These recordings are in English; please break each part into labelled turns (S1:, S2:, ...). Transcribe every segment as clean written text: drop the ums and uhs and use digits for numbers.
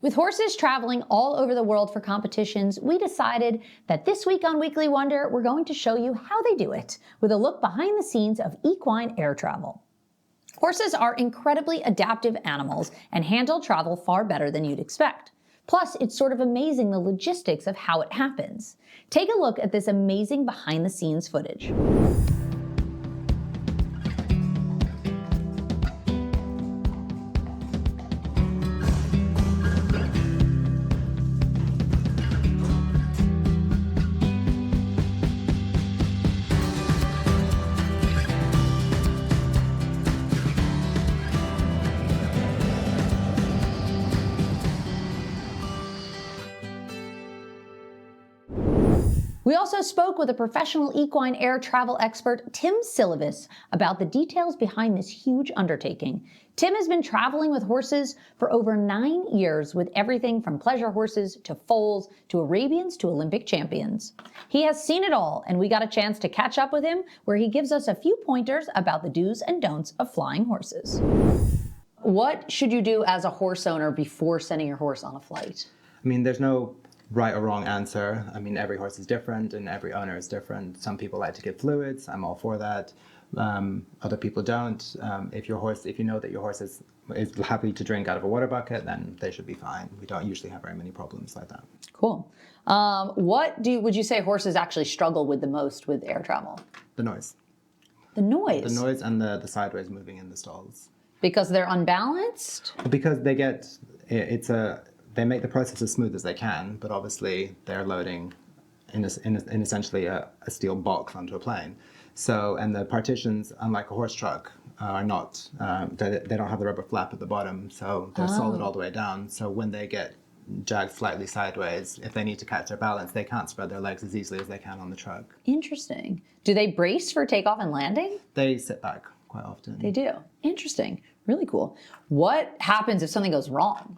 S1: With horses traveling all over the world for competitions, we decided that this week on Weekly Wonder, we're going to show you how they do it with a look behind the scenes of equine air travel. Horses are incredibly adaptive animals and handle travel far better than you'd expect. Plus, it's sort of amazing the logistics of how it happens. Take a look at this amazing behind the scenes footage. We also spoke with a professional equine air travel expert, Tim Syllabus, about the details behind this huge undertaking. Tim has been traveling with horses for over 9 years with everything from pleasure horses to foals to Arabians to Olympic champions. He has seen it all, and we got a chance to catch up with him where he gives us a few pointers about the do's and don'ts of flying horses. What should you do as a horse owner before sending your horse on a flight?
S2: I mean, there's no right or wrong answer. I mean, every horse is different and every owner is different. Some people like to give fluids. I'm all for that. Other people don't. If you know that your horse is happy to drink out of a water bucket, then they should be fine. We don't usually have very many problems like that.
S1: Cool. What would you say horses actually struggle with the most with air travel?
S2: The noise.
S1: The noise?
S2: The noise and the sideways moving in the stalls.
S1: Because they're unbalanced?
S2: Because they make the process as smooth as they can, but obviously they're loading in essentially a steel box onto a plane. So, and the partitions, unlike a horse truck, are not, they don't have the rubber flap at the bottom, so they're solid all the way down. So when they get jagged slightly sideways, if they need to catch their balance, they can't spread their legs as easily as they can on the truck. Interesting.
S1: Do they brace for takeoff and landing?
S2: They sit back quite often.
S1: They do. Interesting. Really cool. What happens if something goes wrong?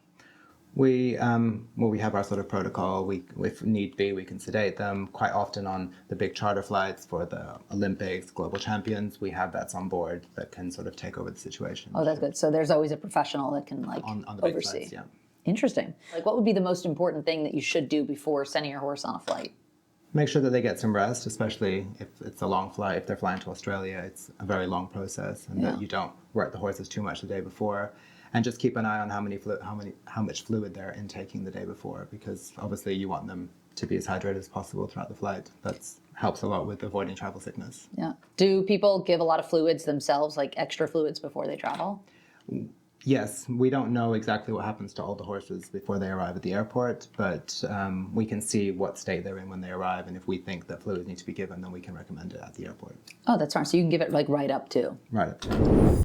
S2: We have our sort of protocol. If need be, we can sedate them. Quite often on the big charter flights for the Olympics, global champions, we have vets on board that can sort of take over the situation.
S1: Oh, that's good. So there's always a professional that can
S2: on the big
S1: oversee.
S2: Flights, yeah.
S1: Interesting. What would be the most important thing that you should do before sending your horse on a flight?
S2: Make sure that they get some rest, especially if it's a long flight. If they're flying to Australia, it's a very long process, and that you don't work the horses too much the day before. And just keep an eye on how much fluid they're intaking the day before, because obviously you want them to be as hydrated as possible throughout the flight. That helps a lot with avoiding travel sickness.
S1: Yeah. Do people give a lot of fluids themselves, like extra fluids before they travel?
S2: Yes, we don't know exactly what happens to all the horses before they arrive at the airport, but we can see what state they're in when they arrive, and if we think that fluids need to be given, then we can recommend it at the airport.
S1: Oh, that's smart. So you can give it right up to.
S2: Right up to.